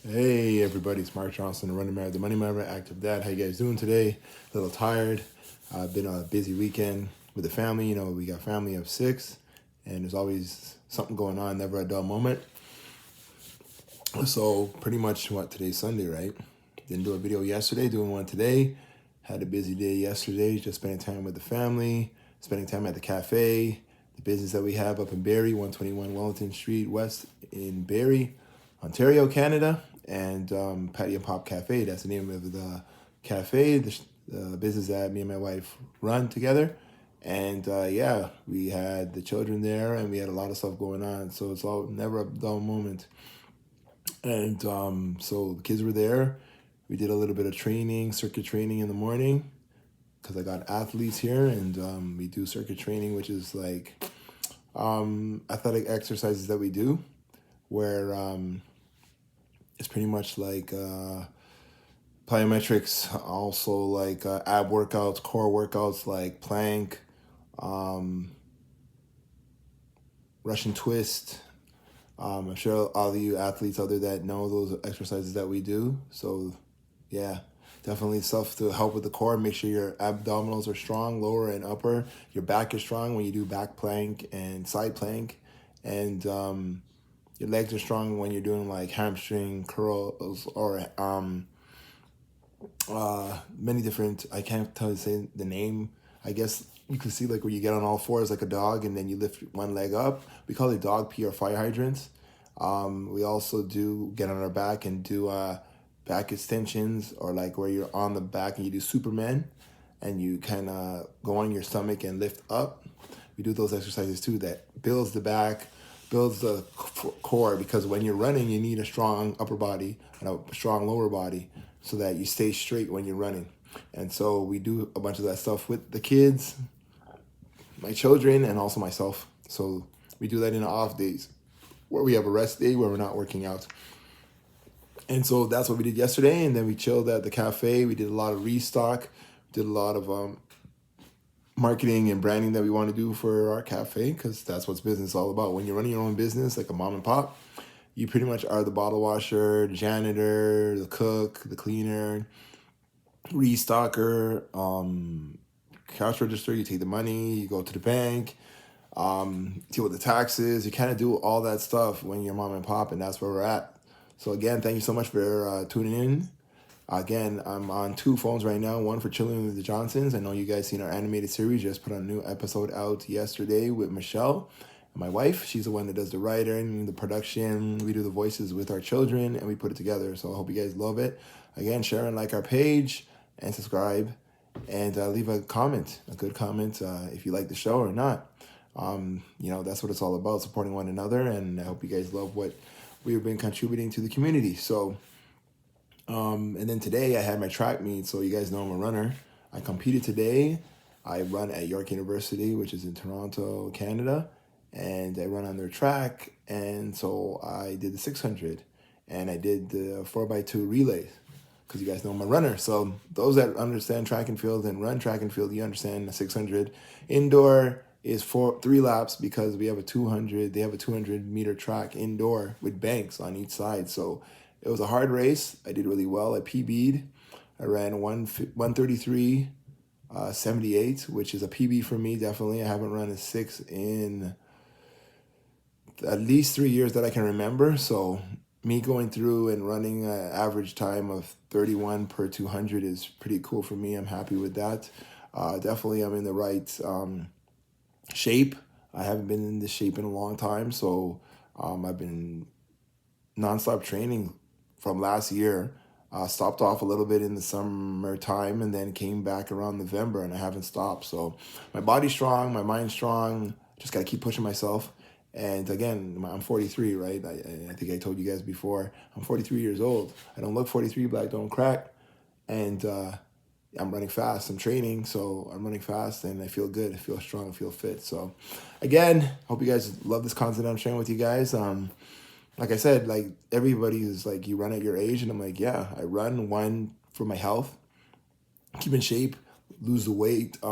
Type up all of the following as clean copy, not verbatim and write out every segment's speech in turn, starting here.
Hey everybody, it's Mark Johnson, the Running Man, the Money Man, Active Dad. How you guys doing today? A little tired. I've been on a busy weekend with the family. You know, we got family of six, and there's always something going on, never a dull moment. So pretty much what today's Sunday, right? Didn't do a video yesterday, doing one today. Had a busy day yesterday, just spending time with the family, spending time at the cafe, the business that we have up in Barrie, 121 Wellington Street West in Barrie, Ontario, Canada, and Patty and Pop Cafe. That's the name of the cafe, the business that me and my wife run together. And yeah, we had the children there, and we had a lot of stuff going on. So it's all never a dull moment. And so the kids were there. We did a little bit of training, circuit training in the morning, because I got athletes here, and we do circuit training, which is like athletic exercises that we do, where it's pretty much like plyometrics, also like ab workouts, core workouts like plank, um, Russian twist. I'm sure all of you athletes out there that know those exercises that we do. So yeah, definitely stuff to help with the core. Make sure your abdominals are strong, lower and upper. Your back is strong when you do back plank and side plank. And your legs are strong when you're doing like hamstring curls or many different, I can't tell you say the name. I guess you can see like where you get on all fours like a dog and then you lift one leg up. We call it dog pee or fire hydrants. We also do get on our back and do back extensions, or like where you're on the back and you do Superman and you kind of go on your stomach and lift up. We do those exercises too that builds the back, builds the core, because when you're running, you need a strong upper body and a strong lower body so that you stay straight when you're running. And so we do a bunch of that stuff with the kids, my children, and also myself. So we do that in the off days where we have a rest day where we're not working out. And so that's what we did yesterday. And then we chilled at the cafe. We did a lot of restock, did a lot of marketing and branding that we want to do for our cafe, because that's what's business all about. When you're running your own business, like a mom and pop, you pretty much are the bottle washer, the janitor, the cook, the cleaner, restocker, cash register. You take the money, you go to the bank, deal with the taxes. You kind of do all that stuff when you're mom and pop, and that's where we're at. So again, thank you so much for tuning in. Again, I'm on two phones right now. One for Chilling with the Johnsons. I know you guys seen our animated series. Just put a new episode out yesterday with Michelle, my wife. She's the one that does the writing, the production. We do the voices with our children, and we put it together. So I hope you guys love it. Again, share and like our page, and subscribe, and leave a comment, a good comment, if you like the show or not. You know, that's what it's all about, supporting one another. And I hope you guys love what we've been contributing to the community. So and then today I had my track meet, so you guys know I'm a runner. I competed today. I run at York University, which is in Toronto, Canada, and I run on their track. And so I did the 600, and I did the 4x2 relays, because you guys know I'm a runner. So those that understand track and field and run track and field, you understand the 600. Indoor is 3 laps, because we have a 200. They have a 200-meter track indoor with banks on each side. So it was a hard race. I did really well. I PB'd. I ran 133, 78, which is a PB for me, definitely. I haven't run a 6 in at least 3 years that I can remember. So me going through and running an average time of 31 per 200 is pretty cool for me. I'm happy with that. Definitely I'm in the right shape. I haven't been in this shape in a long time. So I've been nonstop training from last year. Stopped off a little bit in the summertime and then came back around November, and I haven't stopped. So my body's strong, my mind's strong. Just got to keep pushing myself. And again, I'm 43, right? I think I told you guys before, I'm 43 years old. I don't look 43, but I don't crack. And I'm running fast. I'm training, so I'm running fast, and I feel good. I feel strong. I feel fit. So again, hope you guys love this content I'm sharing with you guys. Like I said, like everybody is like, you run at your age, and I'm like, yeah, I run, one, for my health, keep in shape, lose the weight. I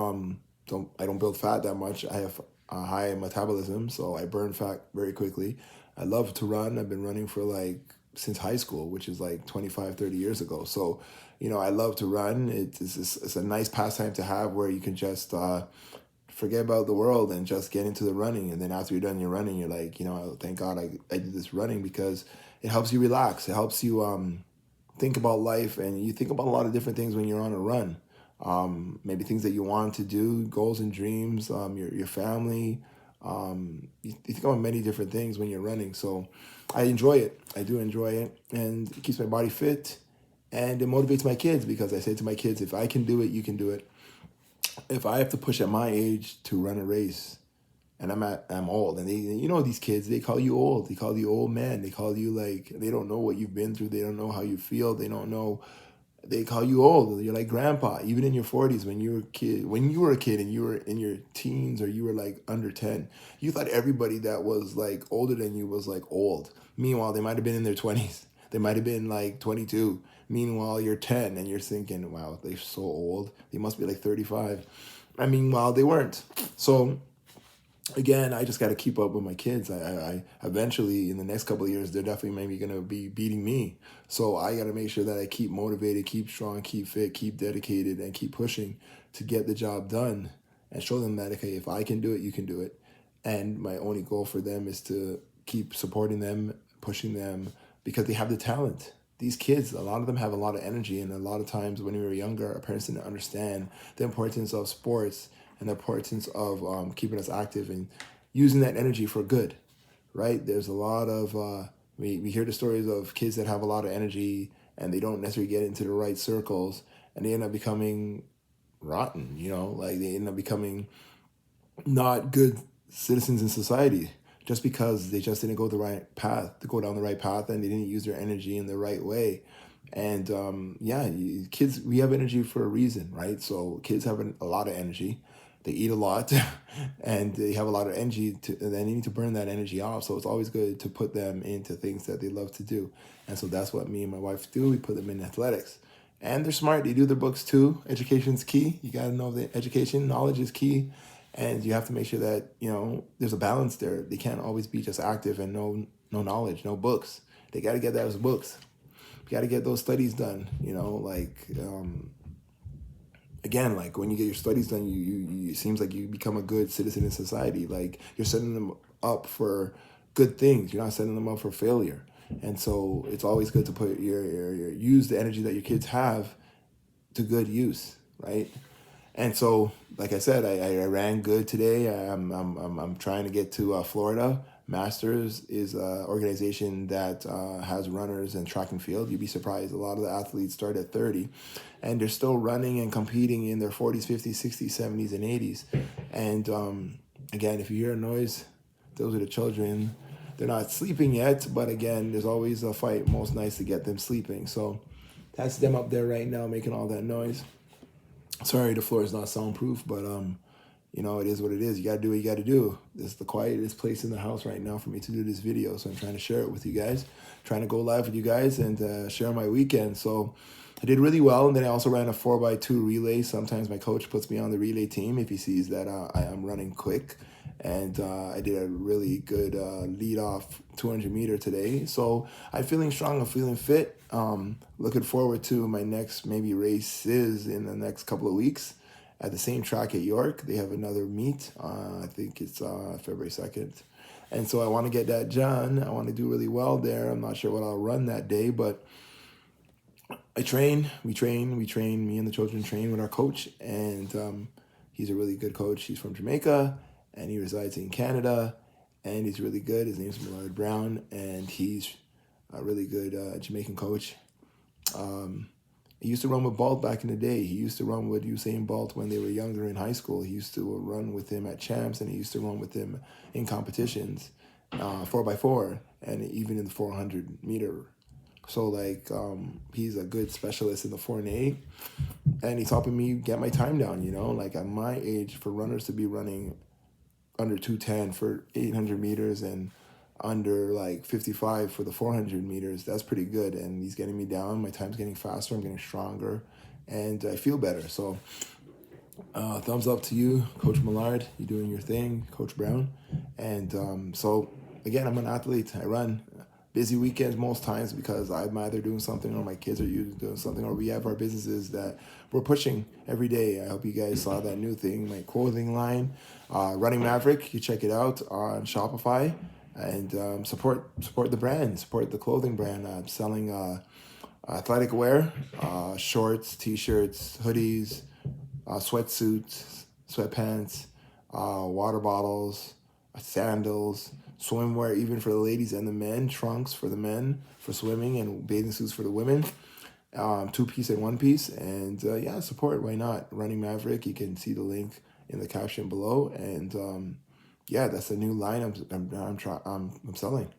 don't build fat that much. I have a high metabolism, so I burn fat very quickly. I love to run. I've been running for like since high school, which is like 25, 30 years ago. So, I love to run. It's a nice pastime to have where you can just forget about the world and just get into the running. And then after you're done your running, you're like, thank God I did this running, because it helps you relax. It helps you think about life, and you think about a lot of different things when you're on a run. Maybe things that you want to do, goals and dreams, your family. You think about many different things when you're running. So I enjoy it. I do enjoy it. And it keeps my body fit. And it motivates my kids, because I say to my kids, if I can do it, you can do it. If I have to push at my age to run a race, and I'm old, and these kids, they call you old. They call you old man. They call you, like, they don't know what you've been through. They don't know how you feel. They don't know. They call you old. You're like grandpa, even in your 40s. When you were a kid and you were in your teens, or you were like under 10, you thought everybody that was like older than you was like old. Meanwhile, they might have been in their 20s. They might have been like 22. Meanwhile, you're 10 and you're thinking, wow, they're so old. They must be like 35. Meanwhile, they weren't. So again, I just got to keep up with my kids. I eventually, in the next couple of years, they're definitely maybe going to be beating me. So I got to make sure that I keep motivated, keep strong, keep fit, keep dedicated, and keep pushing to get the job done, and show them that, okay, if I can do it, you can do it. And my only goal for them is to keep supporting them, pushing them, because they have the talent. These kids, a lot of them have a lot of energy, and a lot of times when we were younger, our parents didn't understand the importance of sports and the importance of keeping us active and using that energy for good, right? There's a lot of, we hear the stories of kids that have a lot of energy and they don't necessarily get into the right circles, and they end up becoming rotten, like they end up becoming not good citizens in society, just because they just didn't go the right path, to go down the right path, and they didn't use their energy in the right way. And kids, we have energy for a reason, right? So kids have a lot of energy. They eat a lot, and they have a lot of energy, and they need to burn that energy off. So it's always good to put them into things that they love to do. And so that's what me and my wife do. We put them in athletics. And they're smart. They do their books too. Education's key. You got to know that education, knowledge is key. And you have to make sure that, there's a balance there. They can't always be just active and no knowledge, no books. They got to get those books. You got to get those studies done, again, like when you get your studies done, you it seems like you become a good citizen in society. Like you're setting them up for good things. You're not setting them up for failure. And so it's always good to put your use the energy that your kids have to good use, right? And so, like I said, I ran good today. I'm trying to get to Florida. Masters is an organization that has runners in track and field. You'd be surprised. A lot of the athletes start at 30, and they're still running and competing in their 40s, 50s, 60s, 70s, and 80s. And again, if you hear a noise, those are the children. They're not sleeping yet, but again, there's always a fight most nights to get them sleeping. So that's them up there right now making all that noise. Sorry, the floor is not soundproof, but it is what it is. You gotta do what you gotta do. This is the quietest place in the house right now for me to do this video, so I'm trying to share it with you guys, trying to go live with you guys and share my weekend. So I did really well, and then I also ran a 4x2 relay. Sometimes my coach puts me on the relay team if he sees that I am running quick, and I did a really good lead off 200 meter today. So I'm feeling strong. I'm feeling fit. Looking forward to my next maybe races in the next couple of weeks at the same track at York. They have another meet. I think it's February 2nd. And so I want to get that done. I want to do really well there. I'm not sure what I'll run that day, but we train. Me and the children train with our coach, and he's a really good coach. He's from Jamaica, and he resides in Canada, and he's really good. His name's Millard Brown, and he's a really good Jamaican coach. He used to run with Bolt back in the day. He used to run with Usain Bolt when they were younger in high school. He used to run with him at champs, and he used to run with him in competitions, 4x4, and even in the 400 meter. So he's a good specialist in the 4 and 8, and he's helping me get my time down. Like at my age, for runners to be running under 2:10 for 800 meters and under 55 for the 400 meters, that's pretty good. And he's getting me down. My time's getting faster. I'm getting stronger, and I feel better. So thumbs up to you, Coach Millard. You're doing your thing, Coach Brown. And so again, I'm an athlete. I run. busy weekends most times because I'm either doing something or my kids are usually doing something, or we have our businesses that we're pushing every day. I hope you guys saw that new thing, my clothing line, Running Maverick. You check it out on Shopify, and support the brand, support the clothing brand. I'm selling athletic wear, shorts, t-shirts, hoodies, sweatsuits, sweatpants, water bottles, sandals, swimwear, even for the ladies and the men, trunks for the men for swimming, and bathing suits for the women, two-piece and one-piece. And yeah, support. Why not? Running Maverick. You can see the link in the caption below. And yeah, that's a new line I'm selling.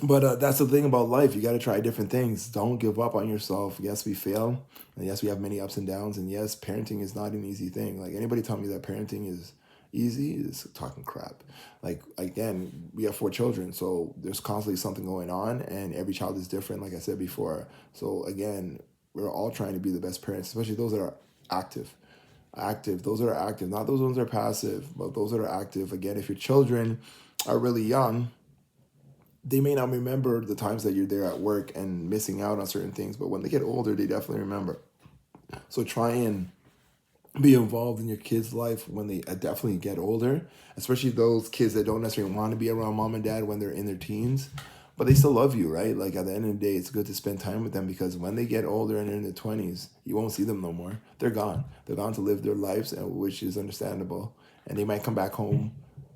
But that's the thing about life. You got to try different things. Don't give up on yourself. Yes, we fail. And yes, we have many ups and downs. And yes, parenting is not an easy thing. Like, anybody telling me that parenting is easy is talking crap. Like, again, we have 4 children. So there's constantly something going on. And every child is different, like I said before. So again, we're all trying to be the best parents, especially those that are active. Those that are active. Not those ones that are passive, but those that are active. Again, if your children are really young, they may not remember the times that you're there at work and missing out on certain things, but when they get older, they definitely remember. So try and be involved in your kids' life when they definitely get older, especially those kids that don't necessarily want to be around mom and dad when they're in their teens, but they still love you, right? Like, at the end of the day, it's good to spend time with them, because when they get older and they're in their 20s, you won't see them no more. They're gone. They're gone to live their lives, which is understandable. And they might come back home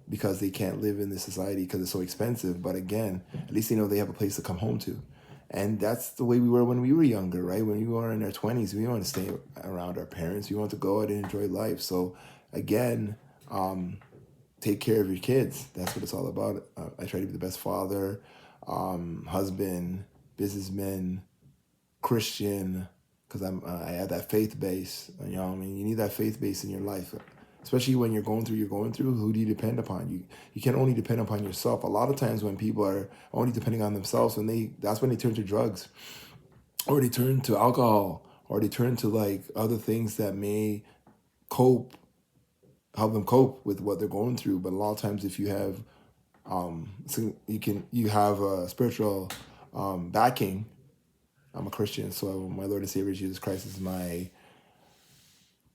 because they can't live in this society because it's so expensive. But again, at least they know they have a place to come home to. And that's the way we were when we were younger, right? When we were in our 20s, we didn't want to stay around our parents. We want to go out and enjoy life. So again, take care of your kids. That's what it's all about. I try to be the best father, husband, businessman, Christian, because I have that faith base. You know what I mean? You need that faith base in your life. Especially when you're going through, who do you depend upon? You can only depend upon yourself. A lot of times when people are only depending on themselves, that's when they turn to drugs, or they turn to alcohol, or they turn to like other things that may help them cope with what they're going through. But a lot of times, if you have, you have a spiritual backing. I'm a Christian, so my Lord and Savior Jesus Christ is my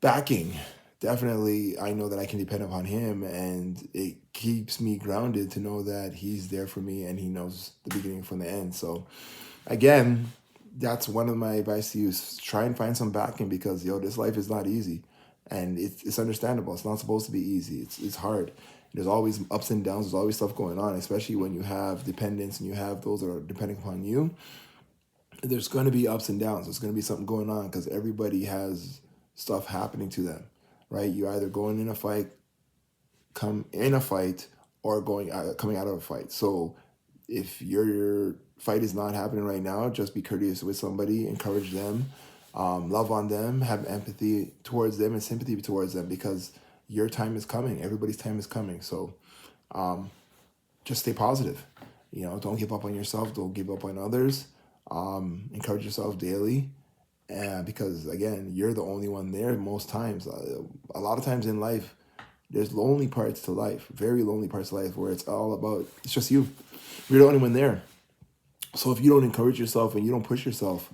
backing. Definitely, I know that I can depend upon him, and it keeps me grounded to know that he's there for me and he knows the beginning from the end. So again, that's one of my advice to you, is try and find some backing, because this life is not easy, and it's understandable. It's not supposed to be easy. It's hard. There's always ups and downs. There's always stuff going on, especially when you have dependents and you have those that are depending upon you. There's going to be ups and downs. There's going to be something going on, because everybody has stuff happening to them. Right? You're either going in a fight, or coming out of a fight. So if your fight is not happening right now, just be courteous with somebody, encourage them, love on them, have empathy towards them and sympathy towards them, because your time is coming. Everybody's time is coming. So just stay positive. Don't give up on yourself. Don't give up on others. Encourage yourself daily. Because again, you're the only one there most times. A lot of times in life, there's lonely parts to life, very lonely parts of life, where it's just you. You're the only one there. So if you don't encourage yourself and you don't push yourself,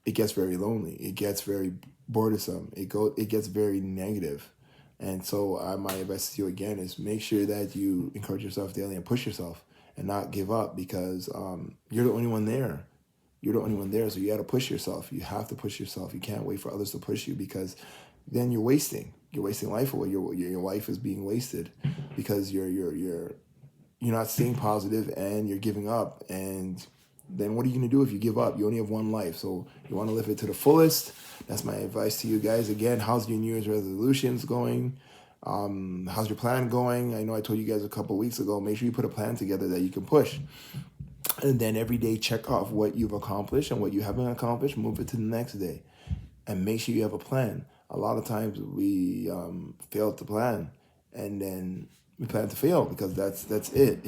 it gets very lonely. It gets very bothersome. It gets very negative. And so my advice to you again is make sure that you encourage yourself daily and push yourself and not give up, because you're the only one there. You're the only one there, so you got to push yourself. You have to push yourself. You can't wait for others to push you, because then you're wasting life away. Your life is being wasted because you're not staying positive and you're giving up. And then what are you going to do if you give up? You only have one life, so you want to live it to the fullest. That's my advice to you guys. Again, how's your New Year's resolutions going? How's your plan going? I know I told you guys a couple weeks ago, make sure you put a plan together that you can push. And then every day, check off what you've accomplished, and what you haven't accomplished, move it to the next day. And make sure you have a plan. A lot of times we fail to plan, and then we plan to fail, because that's it.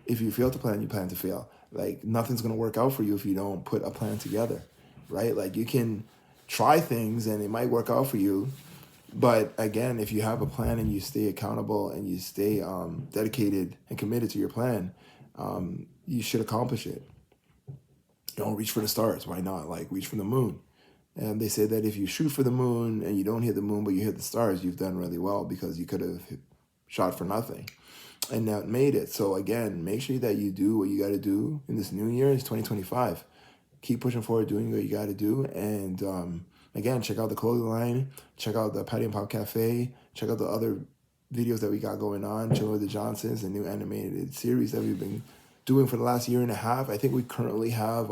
If you fail to plan, you plan to fail. Like, nothing's going to work out for you if you don't put a plan together, right? Like, you can try things and it might work out for you. But again, if you have a plan and you stay accountable and you stay dedicated and committed to your plan, you should accomplish it. Reach for the stars. Why not? Like, reach for the moon. And they say that if you shoot for the moon and you don't hit the moon, but you hit the stars, you've done really well, because you could have shot for nothing and not made it. So again, make sure that you do what you got to do in this new year. It's 2025. Keep pushing forward, doing what you got to do. And again, check out the clothing line. Check out the Patty and Pop Cafe. Check out the other videos that we got going on. Chilling with the Johnsons, a new animated series that we've been doing for the last year and a half. I think we currently have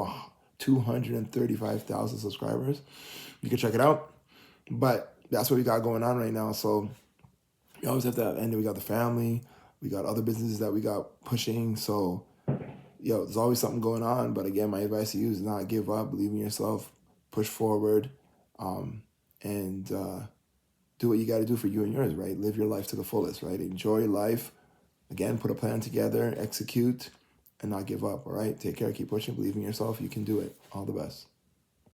235,000 subscribers. You can check it out. But that's what we got going on right now. So we always have that. And then we got the family. We got other businesses that we got pushing. So, there's always something going on. But again, my advice to you is not give up. Believe in yourself. Push forward. And do what you got to do for you and yours, right? Live your life to the fullest, right? Enjoy life. Again, put a plan together. Execute. And not give up, all right? Take care. Keep pushing. Believe in yourself. You can do it. All the best.